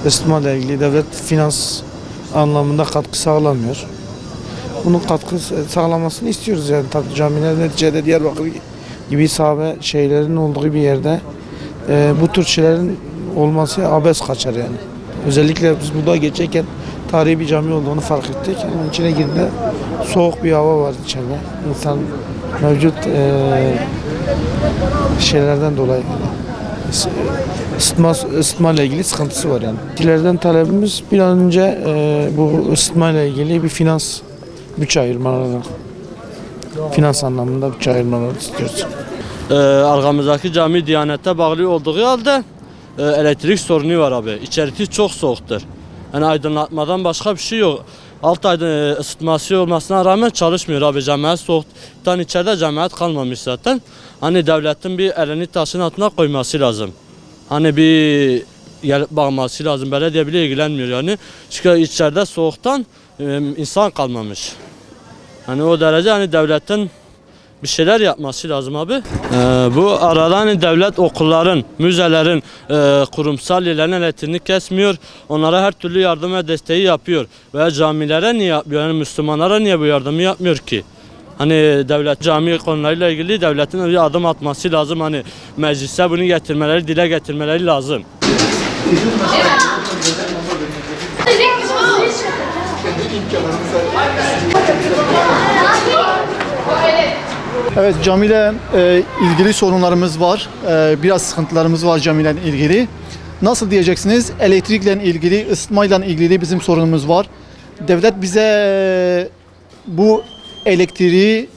Isıtmayla ilgili devlet finans anlamında katkı sağlamıyor. Bunun katkı sağlamasını istiyoruz yani. Tabii camiler neticede Diyarbakır gibi sahabe şeylerin olduğu bir yerde bu tür şeylerin olması abes kaçar yani. Özellikle biz burada geçerken tarihi bir cami olduğunu fark ettik. Onun içine girdiğinde soğuk bir hava var içeride. İnsan mevcut şeylerden dolayı ısıtmayla ilgili sıkıntısı var yani. Dilerden talebimiz bir an önce bu ısıtmayla ilgili bir finans bütçe ayırmaları, finans anlamında bütçe ayırmaları istiyoruz. Arkamızdaki cami Diyanet'e bağlı olduğu halde elektrik sorunu var abi. İçerisi çok soğuktur. Yani aydınlatmadan başka bir şey yok. Alt ısıtması olmasına rağmen çalışmıyor abi. Cemaat soğuktan içeride cemaat kalmamış zaten. Hani devletin bir elini taşın altına koyması lazım. Hani bir gelip bakması lazım. Belediye bile ilgilenmiyor yani. Çünkü içeride soğuktan insan kalmamış. Hani o derece hani devletin bir şeyler yapması lazım abi. Bu arada hani devlet okulların, müzelerin, kurumsal yerlerin elektriğini kesmiyor. Onlara her türlü yardım ve desteği yapıyor. Veya camilere niye yapmıyor? Yani Müslümanlara niye bu yardımı yapmıyor ki? Hani devlet cami konularıyla ilgili devletin bir adım atması lazım. Hani meclise bunu getirmeleri, dile getirmeleri lazım. Evet, camiyle ilgili sorunlarımız var. Biraz sıkıntılarımız var camiyle ilgili. Nasıl diyeceksiniz? Elektrikle ilgili, ısıtmayla ilgili bizim sorunumuz var. Devlet bize bu elektriği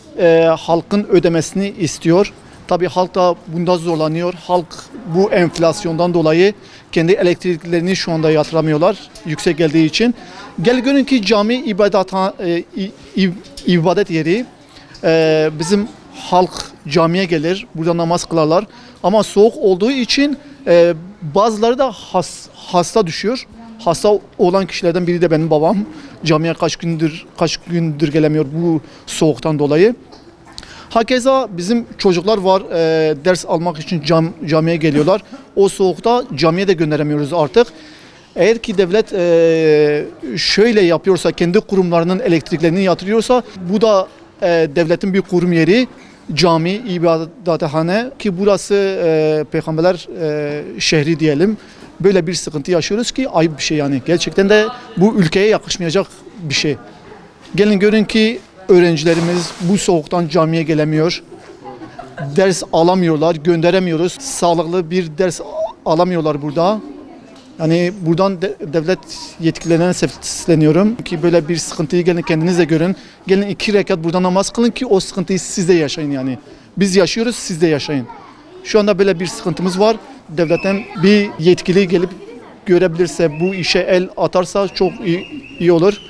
halkın ödemesini istiyor. Tabii halk da bunda zorlanıyor. Halk bu enflasyondan dolayı kendi elektriklerini şu anda yatıramıyorlar yüksek geldiği için. Gel görün ki cami ibadet yeri. Bizim halk camiye gelir, burada namaz kılarlar. Ama soğuk olduğu için bazıları da hasta düşüyor. Hasta olan kişilerden biri de benim babam. Camiye kaç gündür gelemiyor bu soğuktan dolayı. Hakeza bizim çocuklar var, ders almak için camiye geliyorlar. O soğukta camiye de gönderemiyoruz artık. Eğer ki devlet şöyle yapıyorsa, kendi kurumlarının elektriklerini yatırıyorsa, bu da devletin bir kurum yeri, cami, ibadethane ki burası peygamberler şehri diyelim. Böyle bir sıkıntı yaşıyoruz ki ayıp bir şey yani. Gerçekten de bu ülkeye yakışmayacak bir şey. Gelin görün ki öğrencilerimiz bu soğuktan camiye gelemiyor. Ders alamıyorlar, gönderemiyoruz. Sağlıklı bir ders alamıyorlar burada. Yani buradan devlet yetkililerine sesleniyorum ki böyle bir sıkıntıyı gelin kendiniz de görün. Gelin 2 rekat burada namaz kılın ki o sıkıntıyı siz de yaşayın yani. Biz yaşıyoruz, siz de yaşayın. Şu anda böyle bir sıkıntımız var. Devletten bir yetkili gelip görebilirse, bu işe el atarsa çok iyi olur.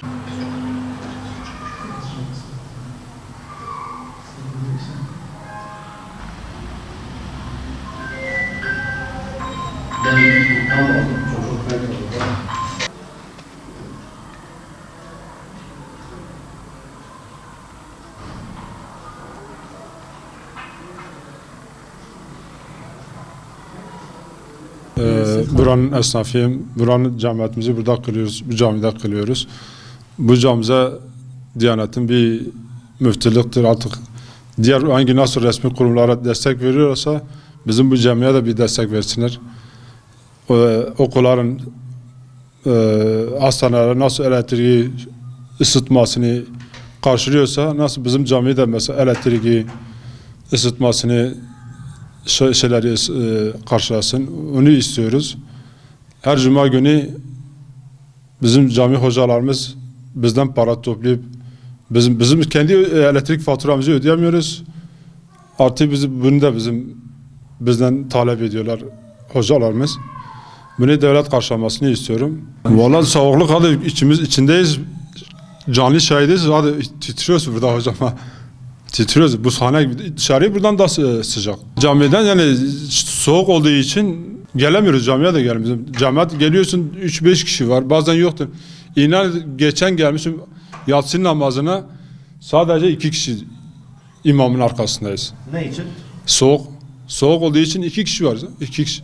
Buranın esnafıyım. Buranın cemaatimizi burada kılıyoruz. Bu camide kılıyoruz. Bu camimize Diyanet'in bir müftülüktür artık. Diğer hangi nasıl resmi kurumlara destek veriyorsa bizim bu camiye de bir destek versinler. Okulların, hastanelerin nasıl elektriği ısıtmasını karşılıyorsa nasıl bizim camiyi de mesela elektriği ısıtmasını şeyleri karşılasın. Onu istiyoruz. Her cuma günü bizim cami hocalarımız bizden para toplayıp bizim kendi elektrik faturamızı ödeyemiyoruz. Artı bunu da bizden talep ediyorlar hocalarımız. Bunu devlet karşılamasını istiyorum. Vallahi soğukluk hadi içindeyiz. Canlı şahidiz. Hadi titriyoruz burada hocam. Titriyoruz. Bu sahne dışarı buradan da sıcak. Camiden yani soğuk olduğu için gelemiyoruz, camiye de gelmiyoruz. Camiye geliyorsun 3-5 kişi var. Bazen yoktur. İnan geçen gelmişim yatsı namazına sadece 2 kişi imamın arkasındayız. Ne için? Soğuk. Soğuk olduğu için 2 kişi var. 2 kişi.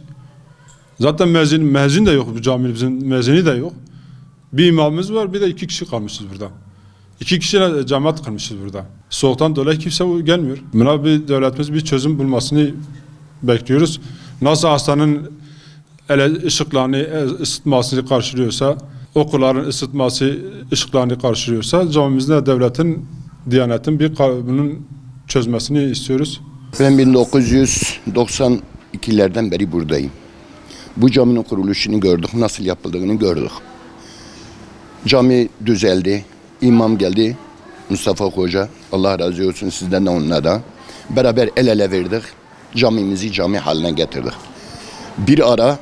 Zaten mezun de yok bu caminin, bizim mezuni de yok. Bir imamımız var, bir de 2 kişi kalmışız burada. 2 kişiyle cemaat kılmışız burada. Soğuktan dolayı kimse gelmiyor. Buna bir devletimiz bir çözüm bulmasını bekliyoruz. Nasıl hastanın ışıklarını, ısıtmasını karşılıyorsa, okulların ısıtması, ışıklarını karşılıyorsa camimizde de devletin, diyanetin bunun çözmesini istiyoruz. Ben 1992'lerden beri buradayım. Bu caminin kuruluşunu gördük, nasıl yapıldığını gördük. Cami düzeldi, imam geldi, Mustafa Hoca, Allah razı olsun sizden de onunla da. Beraber el ele verdik, camimizi cami haline getirdik. Bir ara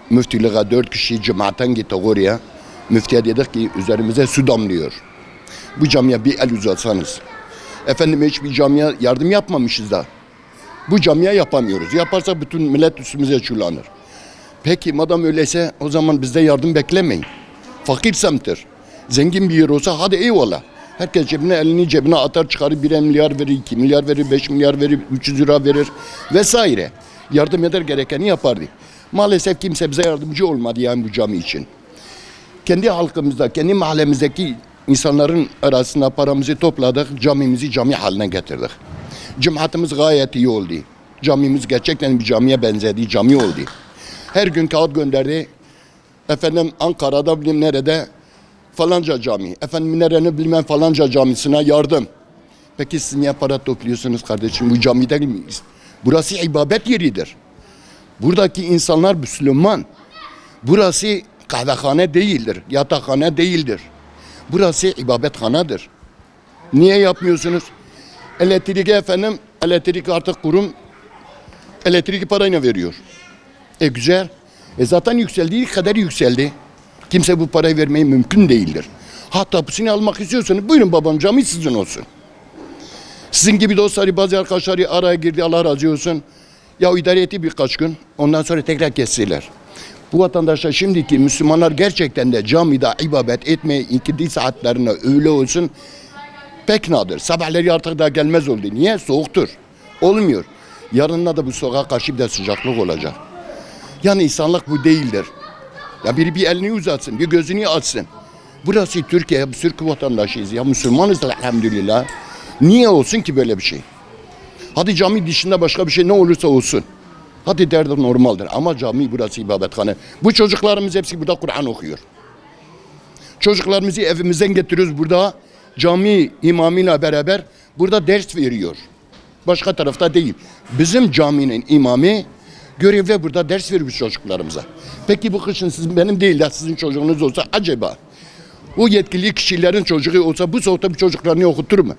müftülüğe 4 kişi cemaatten gittik oraya. Müftüye dedik ki üzerimize su damlıyor. Bu camiye bir el uzatsanız. Efendim hiçbir camiye yardım yapmamışız da. Bu camiye yapamıyoruz. Yaparsa bütün millet üstümüze çullanır. Peki madem öyleyse o zaman bizde yardım beklemeyin. Fakir semttir. Zengin bir yer olsa hadi eyvallah. Herkes elini cebine atar çıkarır 1 milyar verir, 2 milyar verir, 5 milyar verir, 300 lira verir vesaire. Yardım eder gerekeni yapardı. Maalesef kimse bize yardımcı olmadı yani bu cami için. Kendi halkımızda, kendi mahallemizdeki insanların arasında paramızı topladık, camimizi cami haline getirdik. Cemaatimiz gayet iyi oldu. Camimiz gerçekten bir camiye benzedi, cami oldu. Her gün kağıt gönderdi. Efendim Ankara'da bilmem nerede falanca cami. Efendim nerenin bilmem falanca camisine yardım. Peki siz niye para topluyorsunuz kardeşim? Bu cami değil miyiz? Burası ibadet yeridir. Buradaki insanlar Müslüman. Burası kahvehane değildir, yatakhane değildir. Burası ibadethanedir. Niye yapmıyorsunuz? Elektriği efendim, elektrik artık kurum elektrik parayla veriyor. Güzel. Zaten yükseldiği kadar yükseldi. Kimse bu parayı vermeyi mümkün değildir. Hatta tapusunu almak istiyorsanız buyurun babam cami sizin olsun. Sizin gibi dostları bazı arkadaşları araya girdi Allah razı olsun. Ya idare etti birkaç gün ondan sonra tekrar kestiler. Bu vatandaşlar şimdiki Müslümanlar gerçekten de camide ibadet etmeye ikindi saatlerine öğle olsun pek nadir. Sabahları artık da gelmez oldu. Niye? Soğuktur. Olmuyor. Yarınla da bu soğuğa karşı bir de sıcaklık olacak. Yani insanlık bu değildir. Ya biri bir elini uzatsın, bir gözünü açsın. Burası Türkiye, biz Türk vatandaşıyız ya Müslümanız elhamdülillah. Niye olsun ki böyle bir şey? Hadi cami dışında başka bir şey ne olursa olsun. Hadi derdi normaldir ama cami burası ibadethane. Bu çocuklarımız hepsi burada Kur'an okuyor. Çocuklarımızı evimizden getiriyoruz burada. Cami imamıyla beraber burada ders veriyor. Başka tarafta değil. Bizim caminin imamı görevli burada ders veriyor çocuklarımıza. Peki bu kışın sizin benim değil de sizin çocuğunuz olsa acaba o yetkili kişilerin çocuğu olsa bu soğukta bu çocuklarını okutur mu?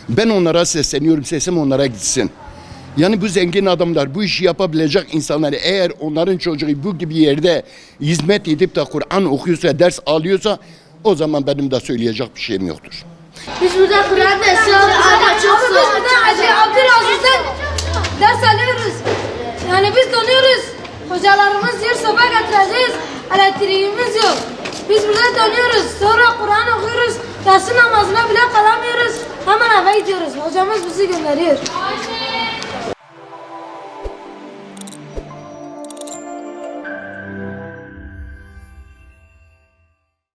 Ben onlara sesleniyorum, sesim onlara gitsin. Yani bu zengin adamlar, bu işi yapabilecek insanlar eğer onların çocuğu bu gibi yerde hizmet edip de Kur'an okuyorsa, ders alıyorsa o zaman benim de söyleyecek bir şeyim yoktur. Biz burada Kur'an dersi alıyoruz. Çok soğuk. Biz burada Abdülaziz'den ders alıyoruz. Yani biz donuyoruz. Hocalarımız diyor soba getireceğiz. Elektriğimiz yok. Biz burada donuyoruz. Sonra Kur'an okuyoruz. Yatsı namazına bile kalamıyoruz. Hemen eve gidiyoruz. Hocamız bizi gönderiyor.